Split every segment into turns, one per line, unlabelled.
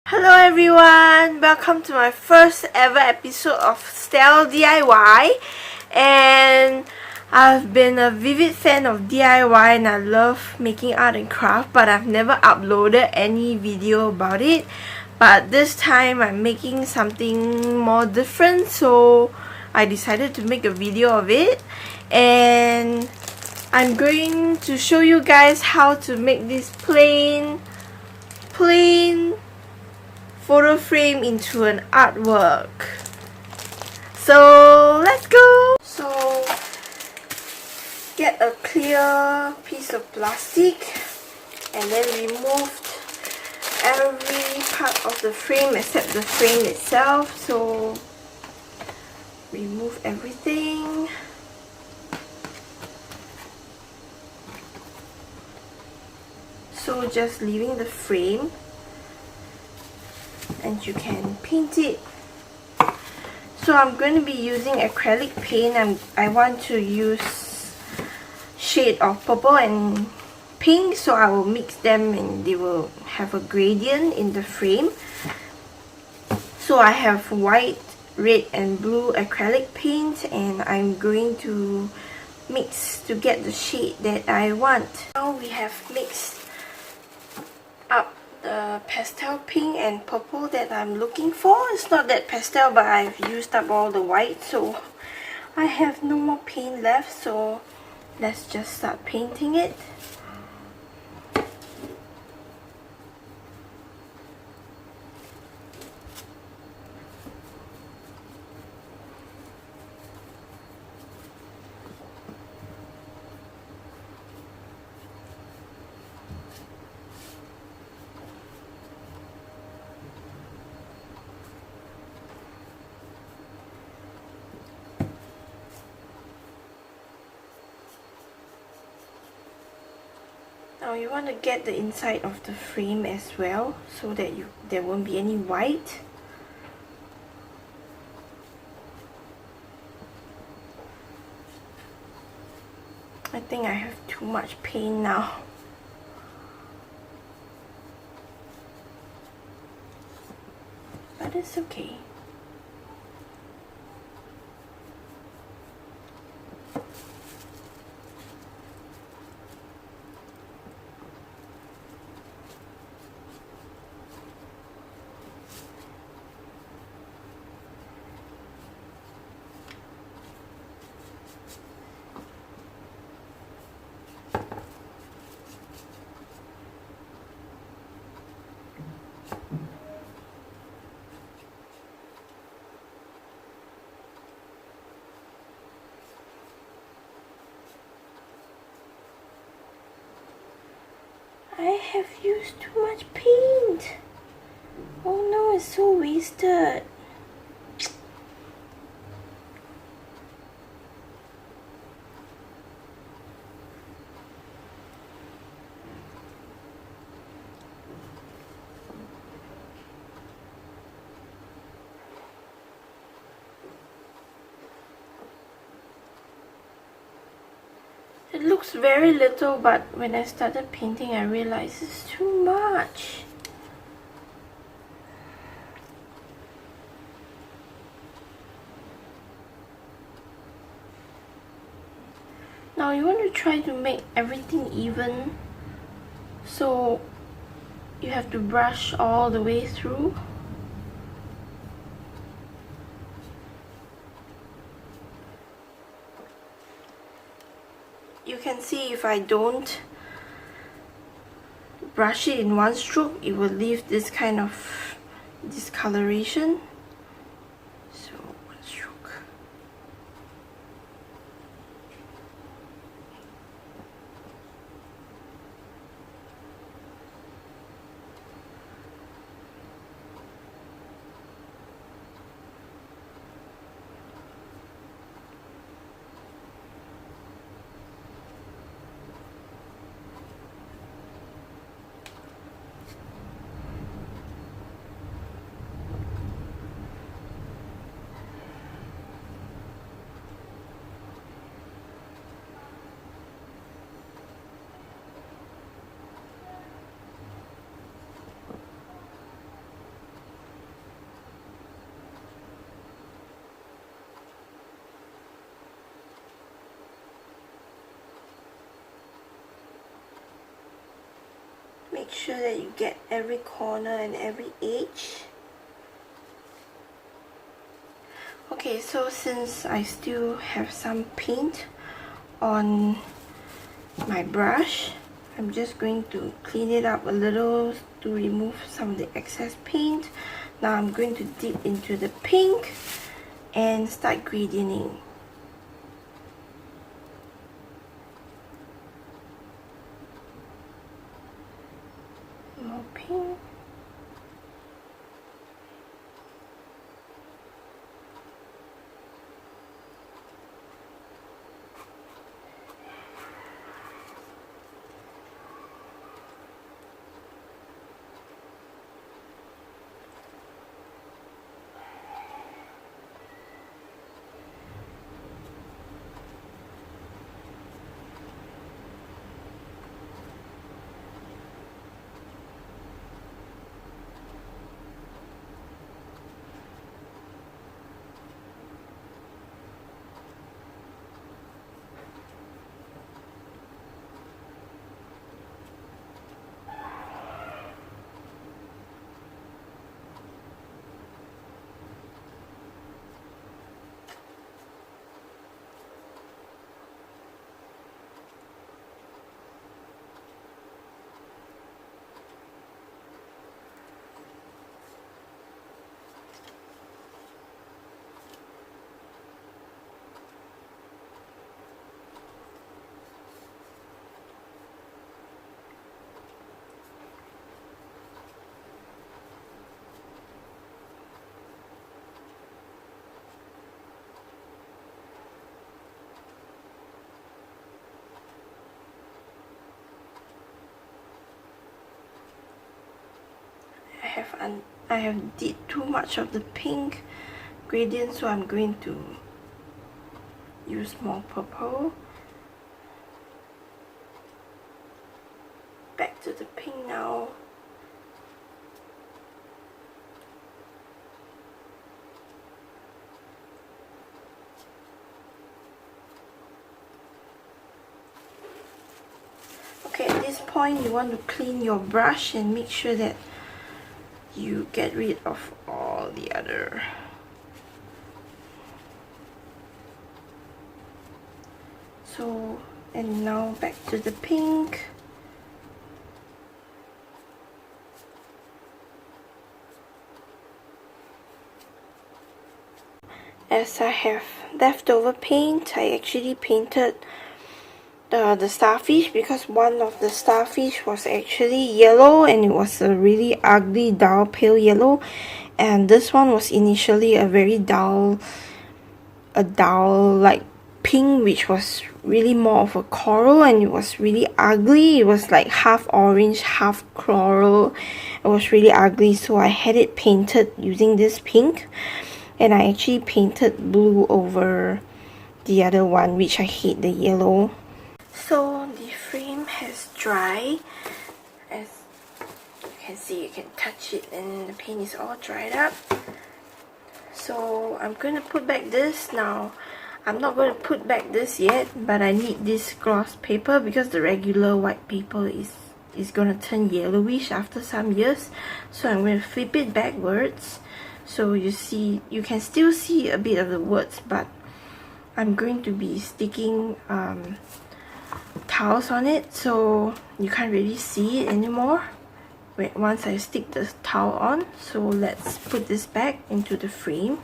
Hello everyone! Welcome to my first ever episode of Style DIY, and I've been a vivid fan of DIY and I love making art and craft, but I've never uploaded any video about it. But this time I'm making something more different, so I decided to make a video of it, and I'm going to show you guys how to make this plain photo frame into an artwork. So let's go! So get a clear piece of plastic and then remove every part of the frame except the frame itself. So remove everything. So just leaving the frame, and you can paint it. So I'm going to be using acrylic paint. I want to use shade of purple and pink, so I will mix them and they will have a gradient in the frame. So I have white, red and blue acrylic paint, and I'm going to mix to get the shade that I want. Now we have mixed up the pastel pink and purple that I'm looking for. It's not that pastel, but I've used up all the white, so I have no more paint left. So let's just start painting it. Now you want to get the inside of the frame as well, so that there won't be any white. I think I have too much paint now. But it's okay. I have used too much paint. Oh no, it's so wasted. It looks very little, but when I started painting I realized it's too much. Now you want to try to make everything even, so you have to brush all the way through. You can see if I don't brush it in one stroke, it will leave this kind of discoloration. So one stroke. make sure that you get every corner and every edge. Okay, so since I still have some paint on my brush, I'm just going to clean it up a little to remove some of the excess paint. Now I'm going to dip into the pink and start gradienting. More pink. I have did too much of the pink gradient, so I'm going to use more purple. Back to the pink now. Okay, at this point you want to clean your brush and make sure that you get rid of all the other and now back to the pink. As I have leftover paint, I actually painted the starfish, because one of the starfish was actually yellow and it was a really ugly dull pale yellow, and this one was initially a very dull like pink, which was really more of a coral, and it was really ugly. It was like half orange, half coral. It was really ugly, so I had it painted using this pink, and I actually painted blue over the other one, which I hate the yellow. So the frame has dried. As you can see, you can touch it and the paint is all dried up. So I'm going to put back this now. I'm not going to put back this yet, but I need this gloss paper because the regular white paper is going to turn yellowish after some years. So I'm going to flip it backwards, so you can still see a bit of the words, but I'm going to be sticking towels on it, so you can't really see it anymore once I stick the towel on. So let's put this back into the frame.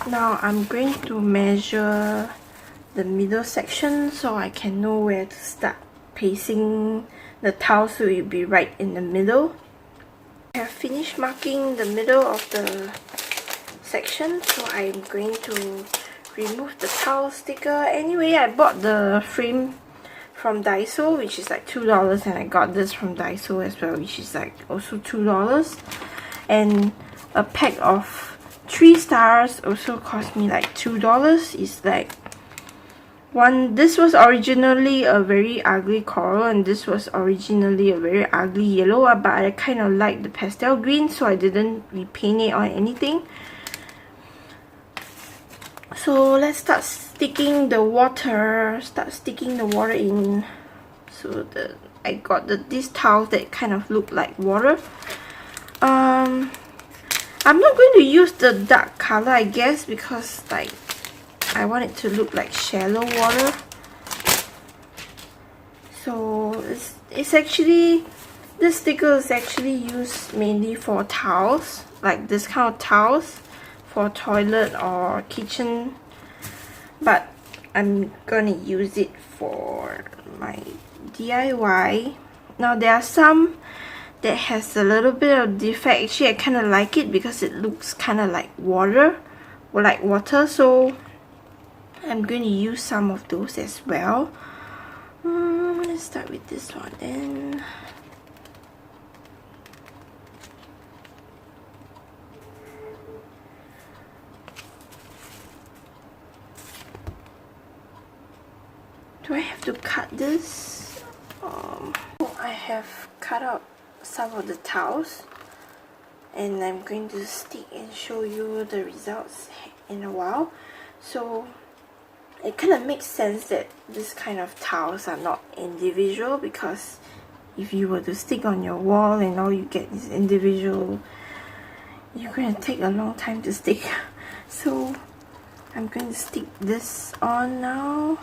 Now I'm going to measure the middle section so I can know where to start pasting the towel, so it will be right in the middle. I have finished marking the middle of the section, so I'm going to remove the towel sticker. Anyway, I bought the frame from Daiso, which is like $2, and I got this from Daiso as well, which is like also $2, and a pack of 3 stars also cost me like $2. It's like this was originally a very ugly coral, and this was originally a very ugly yellow, but I kind of like the pastel green, so I didn't repaint it or anything. So let's start sticking the water. In. So I got these towels that kind of look like water. I'm not going to use the dark color, I guess, because like I want it to look like shallow water. So it's actually, this sticker is actually used mainly for towels, like this kind of towels for toilet or kitchen, but I'm gonna use it for my DIY. Now there are some that has a little bit of defect. Actually, I kind of like it because it looks kind of like water, so I'm going to use some of those as well. Let's start with this one then. Do I have to cut this? I have cut out some of the towels, and I'm going to stick and show you the results in a while. So it kind of makes sense that this kind of towels are not individual, because if you were to stick on your wall and all you get is individual, you're going to take a long time to stick. So I'm going to stick this on now.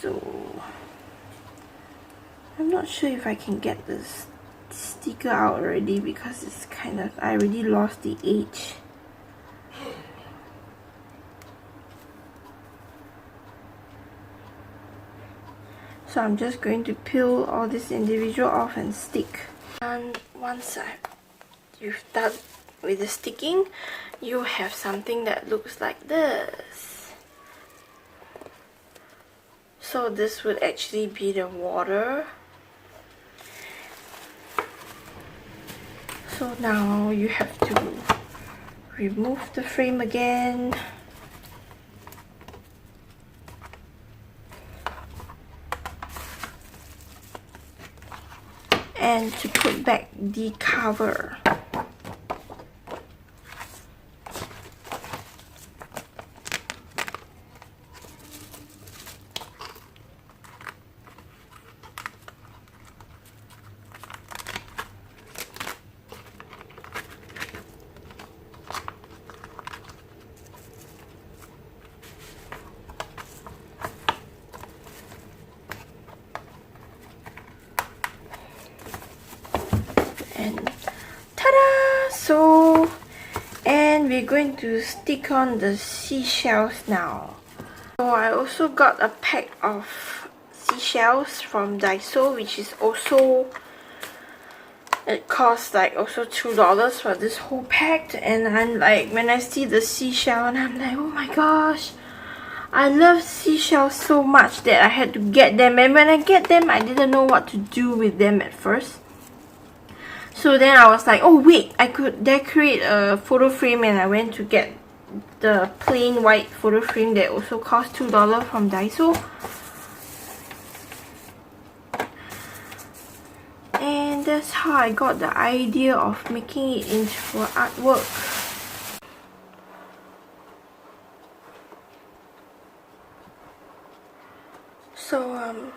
So I'm not sure if I can get this sticker out already, because it's kind of, I already lost the edge. So I'm just going to peel all this individual off and stick. And once you've done with the sticking, you have something that looks like this. So this would actually be the water. So now you have to remove the frame again. And to put back the cover. And ta-da! So, and we're going to stick on the seashells now. So I also got a pack of seashells from Daiso, which is also, it costs like also $2 for this whole pack. And I'm like, when I see the seashell, and I'm like, oh my gosh, I love seashells so much that I had to get them. And when I get them, I didn't know what to do with them at first. So then I was like, oh wait, I could decorate a photo frame, and I went to get the plain white photo frame that also cost $2 from Daiso. And that's how I got the idea of making it into artwork. So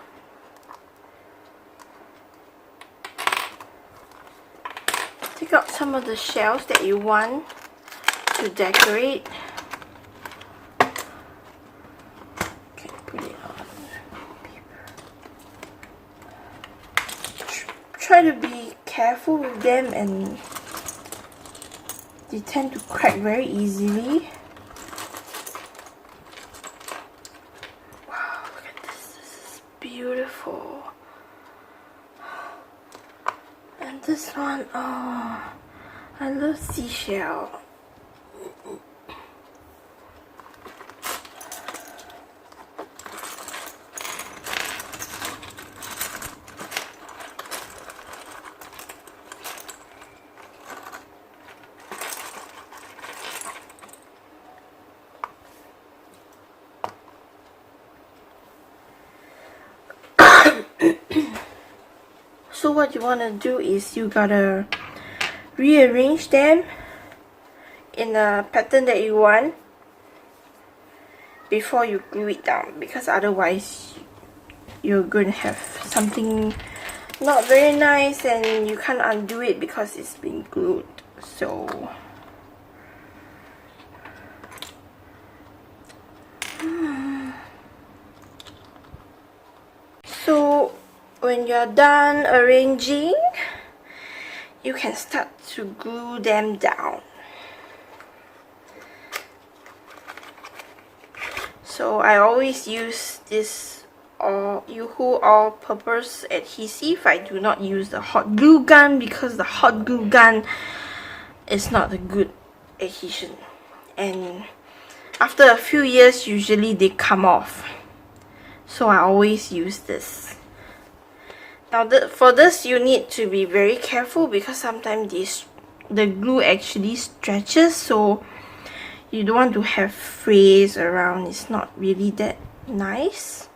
take out some of the shells that you want to decorate. Okay, put it on paper. Try to be careful with them, and they tend to crack very easily. Wow, look at this. This is beautiful. And this one, oh, I love seashell. So what you want to do is you gotta rearrange them in a pattern that you want before you glue it down, because otherwise you're going to have something not very nice and you can't undo it because it's been glued. So when you're done arranging, you can start to glue them down. So I always use this Yoo-Hoo all-purpose adhesive. I do not use the hot glue gun because the hot glue gun is not a good adhesion, and after a few years usually they come off. So I always use this. Now for this you need to be very careful because sometimes the glue actually stretches, so you don't want to have frays around. It's not really that nice.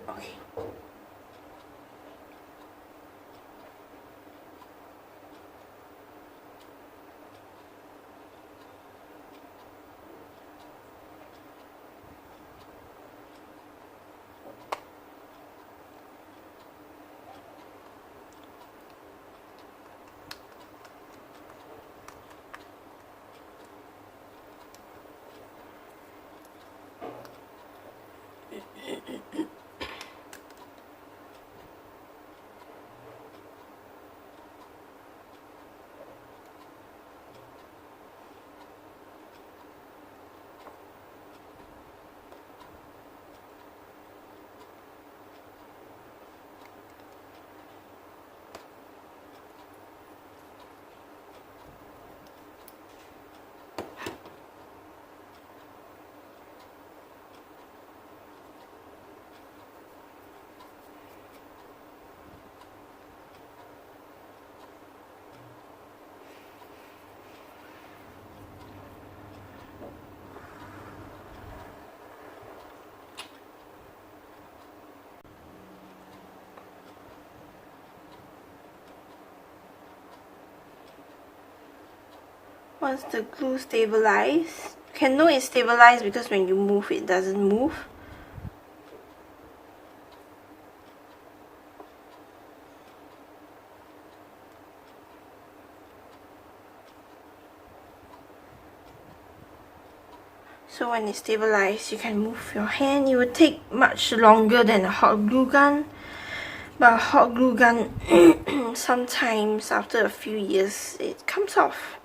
Okay. Once the glue stabilizes, you can know it's stabilized because when you move it doesn't move. So when it's stabilized, you can move your hand. It will take much longer than a hot glue gun. But a hot glue gun, sometimes after a few years, it comes off.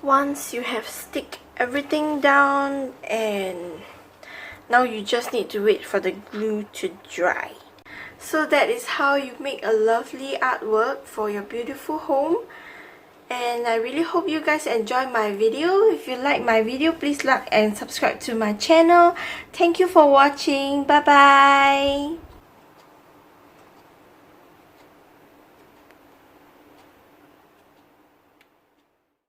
once you have stick everything down, and now you just need to wait for the glue to dry. So that is how you make a lovely artwork for your beautiful home. And I really hope you guys enjoyed my video. If you like my video, please like and subscribe to my channel. Thank you for watching. Bye bye.